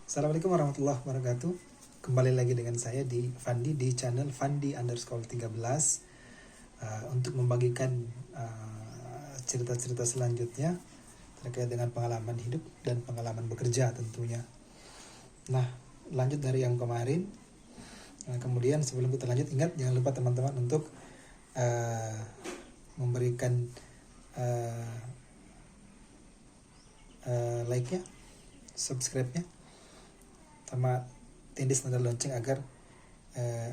Assalamualaikum warahmatullahi wabarakatuh. Kembali lagi dengan saya di Fandi di channel Fandi_13 untuk membagikan cerita-cerita selanjutnya terkait dengan pengalaman hidup dan pengalaman bekerja tentunya. Nah, lanjut dari yang kemarin. Kemudian sebelum kita lanjut, ingat jangan lupa teman-teman untuk memberikan like-nya, subscribe-nya, sama tindis tanda lonceng agar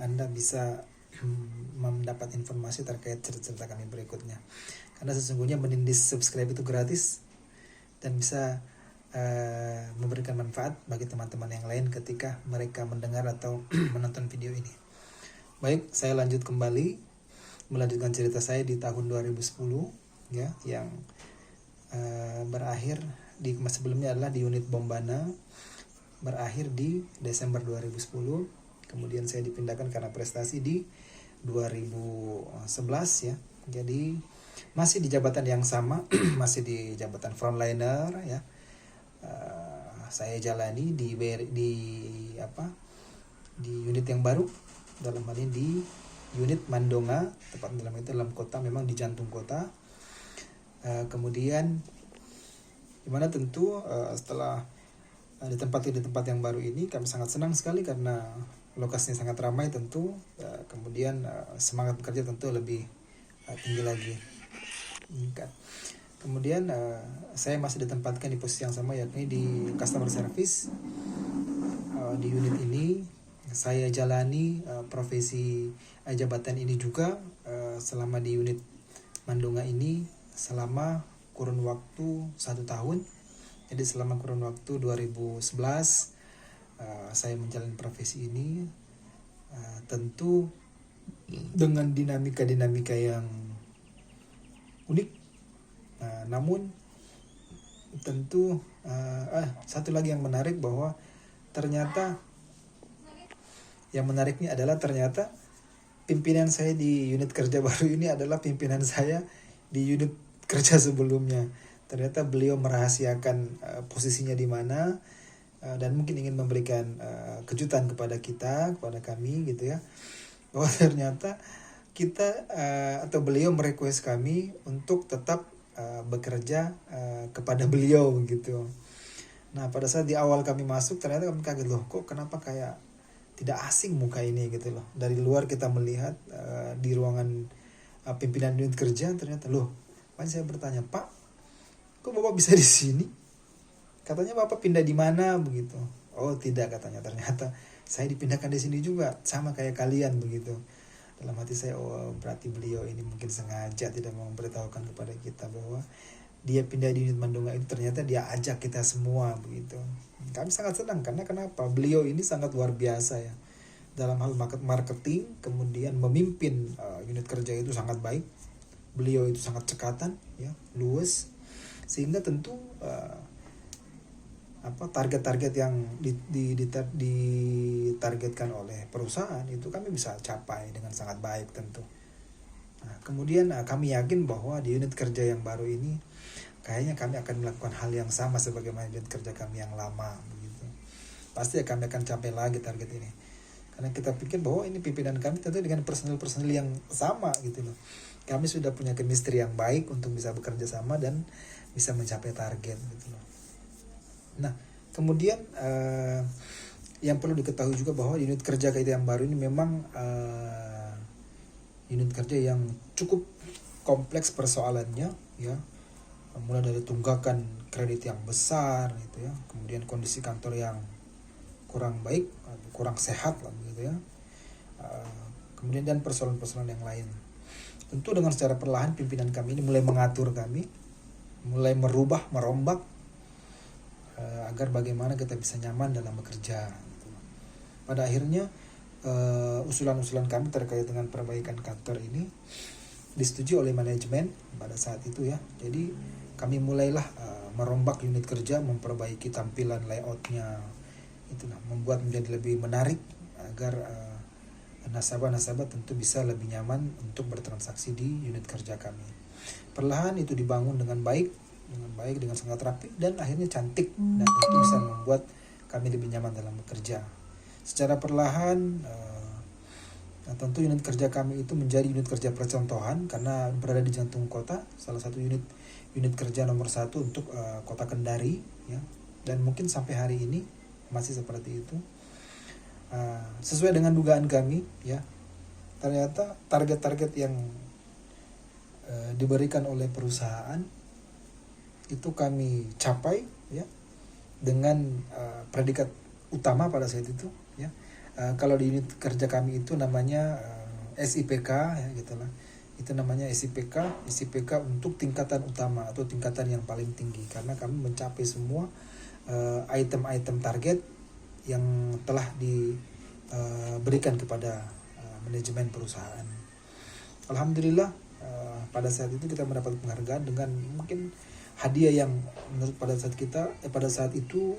Anda bisa mendapat informasi terkait cerita-cerita kami berikutnya. Karena sesungguhnya menindis subscribe itu gratis dan bisa memberikan manfaat bagi teman-teman yang lain ketika mereka mendengar atau menonton video ini. Baik, saya lanjut kembali melanjutkan cerita saya di tahun 2010 ya, yang berakhir di sebelumnya adalah di unit Bombana, berakhir di Desember 2010. Kemudian saya dipindahkan karena prestasi di 2011 ya. Jadi masih di jabatan yang sama, masih di jabatan frontliner ya. Saya jalani di unit yang baru, dalam hal ini di unit Mandonga, tepat dalam kota, memang di jantung kota. Kemudian dimana tentu setelah ditempati di tempat yang baru ini, kami sangat senang sekali karena lokasinya sangat ramai tentu. Kemudian semangat bekerja tentu lebih tinggi lagi. Kemudian saya masih ditempatkan di posisi yang sama, yakni di customer service. Di unit ini saya jalani profesi jabatan ini juga selama di unit Mandonga ini selama kurun waktu 1 tahun. Jadi selama kurun waktu 2011 saya menjalani profesi ini, tentu dengan dinamika yang unik. Namun tentu satu lagi yang menarik, bahwa ternyata yang menariknya adalah ternyata pimpinan saya di unit kerja baru ini adalah pimpinan saya di unit kerja sebelumnya. Ternyata beliau merahasiakan posisinya di mana, dan mungkin ingin memberikan kejutan kepada kami gitu ya, bahwa ternyata kita atau beliau merequest kami untuk tetap bekerja kepada beliau gitu. Nah, pada saat di awal kami masuk, ternyata kami kaget, loh kok kenapa kayak tidak asing muka ini gitu loh. Dari luar kita melihat di ruangan pimpinan unit kerja, ternyata loh, saya bertanya, Pak, kok Bapak bisa di sini? Katanya Bapak pindah di mana begitu. Oh tidak, katanya, ternyata saya dipindahkan di sini juga sama kayak kalian begitu. Dalam hati saya, oh berarti beliau ini mungkin sengaja tidak mau memberitahukan kepada kita bahwa dia pindah di unit Mandonga itu, ternyata dia ajak kita semua begitu. Kami sangat senang karena kenapa? Beliau ini sangat luar biasa ya dalam hal marketing, kemudian memimpin unit kerja itu sangat baik. Beliau itu sangat cekatan ya, luwes, sehingga tentu target-target yang ditargetkan oleh perusahaan itu kami bisa capai dengan sangat baik tentu. Nah, kemudian kami yakin bahwa di unit kerja yang baru ini kayaknya kami akan melakukan hal yang sama sebagaimana unit kerja kami yang lama begitu. Pasti kami akan capai lagi target ini. Karena kita pikir bahwa ini pimpinan kami tentu dengan personil yang sama gitu loh. Kami sudah punya chemistry yang baik untuk bisa bekerja sama dan bisa mencapai target gitu loh. Nah, kemudian yang perlu diketahui juga bahwa unit kerja kita yang baru ini memang unit kerja yang cukup kompleks persoalannya ya. Mulai dari tunggakan kredit yang besar gitu ya, kemudian kondisi kantor yang kurang baik, kurang sehat lah gitu ya. Kemudian dan persoalan-persoalan yang lain. Tentu dengan secara perlahan pimpinan kami ini mulai mengatur kami, mulai merombak agar bagaimana kita bisa nyaman dalam bekerja. Pada akhirnya usulan-usulan kami terkait dengan perbaikan kantor ini disetujui oleh manajemen pada saat itu ya. Jadi kami mulailah merombak unit kerja, memperbaiki tampilan layoutnya, itulah membuat menjadi lebih menarik agar nasabah-nasabah tentu bisa lebih nyaman untuk bertransaksi di unit kerja kami. Perlahan itu dibangun dengan baik, dengan sangat rapi, dan akhirnya cantik, dan itu bisa membuat kami lebih nyaman dalam bekerja. Secara perlahan tentu unit kerja kami itu menjadi unit kerja percontohan karena berada di jantung kota, salah satu unit kerja nomor 1 untuk kota Kendari, ya. Dan mungkin sampai hari ini masih seperti itu. Sesuai dengan dugaan kami, ya, ternyata target-target yang diberikan oleh perusahaan itu kami capai, ya, dengan predikat utama pada saat itu, ya. Kalau di unit kerja kami itu namanya SIPK, ya, gitulah. Itu namanya SIPK untuk tingkatan utama atau tingkatan yang paling tinggi, karena kami mencapai semua item-item target yang telah diberikan kepada manajemen perusahaan. Alhamdulillah pada saat itu kita mendapat penghargaan dengan mungkin hadiah yang menurut pada saat itu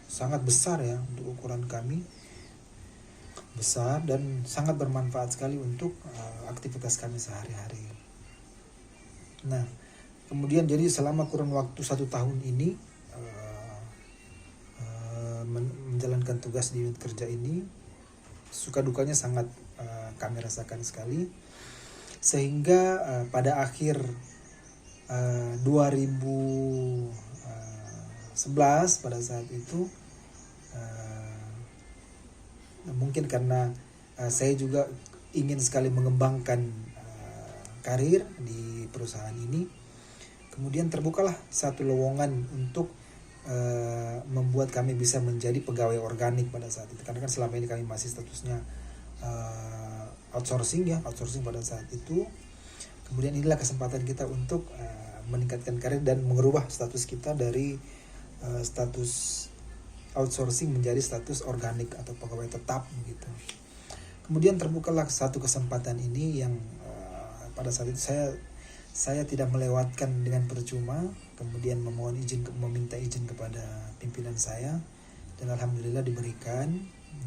sangat besar, ya, untuk ukuran kami, besar dan sangat bermanfaat sekali untuk aktivitas kami sehari-hari. Nah, kemudian jadi selama kurun waktu 1 tahun ini menjalankan tugas di unit kerja ini, suka dukanya sangat kami rasakan sekali, sehingga pada akhir 2011 pada saat itu mungkin karena saya juga ingin sekali mengembangkan karir di perusahaan ini, kemudian terbukalah satu lowongan untuk membuat kami bisa menjadi pegawai organik pada saat itu, karena kan selama ini kami masih statusnya outsourcing pada saat itu. Kemudian inilah kesempatan kita untuk meningkatkan karir dan mengubah status kita dari status outsourcing menjadi status organik atau pegawai tetap gitu. Kemudian terbukalah satu kesempatan ini yang pada saat itu saya tidak melewatkan dengan percuma, kemudian meminta izin kepada pimpinan saya, dan alhamdulillah diberikan,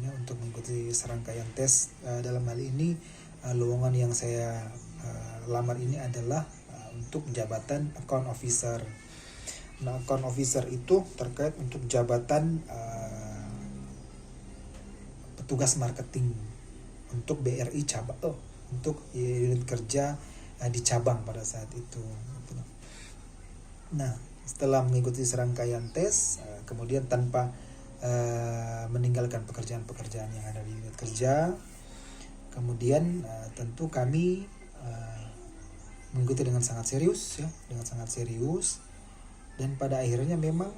ya, untuk mengikuti serangkaian tes. Dalam hal ini lowongan yang saya lamar ini adalah untuk jabatan account officer. Nah, account officer itu terkait untuk jabatan petugas marketing untuk BRI cabang, untuk unit kerja di cabang pada saat itu. Nah, setelah mengikuti serangkaian tes, kemudian tanpa meninggalkan pekerjaan-pekerjaan yang ada di unit kerja, kemudian tentu kami mengikuti dengan sangat serius, ya, dan pada akhirnya memang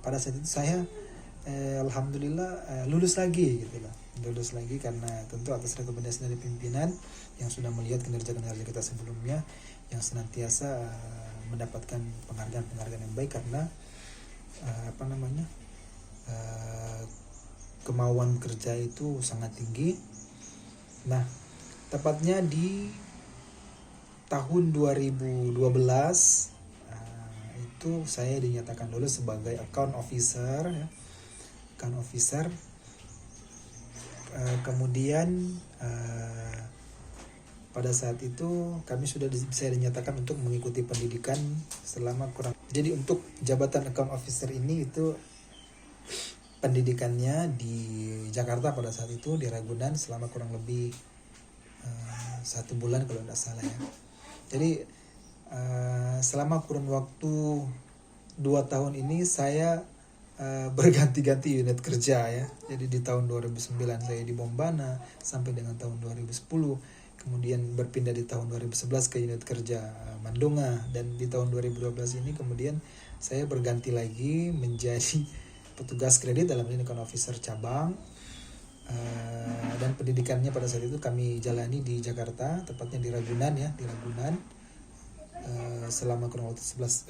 pada saat itu saya alhamdulillah lulus lagi karena tentu atas rekomendasi dari pimpinan yang sudah melihat kinerja kita sebelumnya, yang senantiasa mendapatkan penghargaan yang baik karena kemauan kerja itu sangat tinggi. Nah, tepatnya di tahun 2012 itu saya dinyatakan lulus sebagai account officer, ya. Kemudian pada saat itu saya dinyatakan untuk mengikuti pendidikan selama jadi untuk jabatan account officer ini itu pendidikannya di Jakarta pada saat itu, di Ragunan, selama kurang lebih 1 bulan kalau tidak salah, ya. Jadi selama kurun waktu 2 tahun ini saya berganti-ganti unit kerja, ya. Jadi di tahun 2009 saya di Bombana sampai dengan tahun 2010, kemudian berpindah di tahun 2011 ke unit kerja Mandunga, dan di tahun 2012 ini kemudian saya berganti lagi menjadi petugas kredit dalam ini account officer cabang. Dan pendidikannya pada saat itu kami jalani di Jakarta, tepatnya di Ragunan, ya, selama kurang waktu 1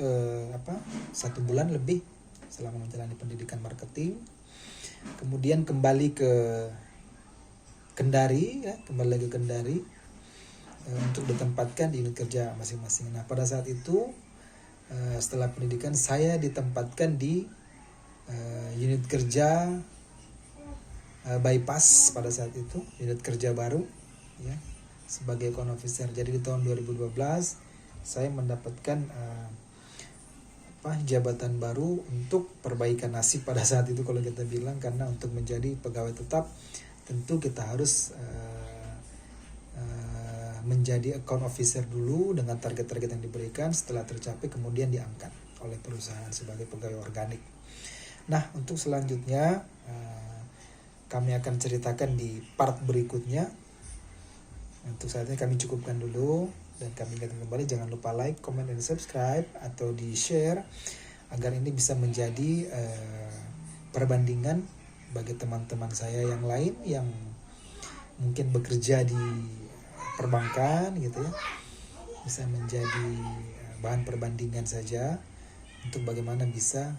bulan lebih selama menjalani pendidikan marketing. Kemudian kembali ke Kendari, ya, untuk ditempatkan di unit kerja masing-masing. Nah, pada saat itu setelah pendidikan saya ditempatkan di unit kerja bypass pada saat itu, unit kerja baru, ya, sebagai account officer. Jadi di tahun 2012 saya mendapatkan jabatan baru untuk perbaikan nasib pada saat itu kalau kita bilang, karena untuk menjadi pegawai tetap tentu kita harus menjadi account officer dulu dengan target-target yang diberikan. Setelah tercapai kemudian diangkat oleh perusahaan sebagai pegawai organik. Nah, untuk selanjutnya kami akan ceritakan di part berikutnya. Untuk saat ini kami cukupkan dulu, dan kami ingatkan kembali jangan lupa like, comment, dan subscribe atau di share agar ini bisa menjadi perbandingan bagi teman-teman saya yang lain yang mungkin bekerja di perbankan gitu ya, bisa menjadi bahan perbandingan saja untuk bagaimana bisa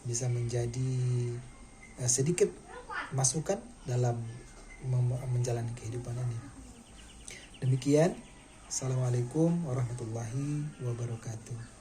bisa menjadi sedikit masukan dalam menjalani kehidupan ini. Demikian, Assalamualaikum warahmatullahi wabarakatuh.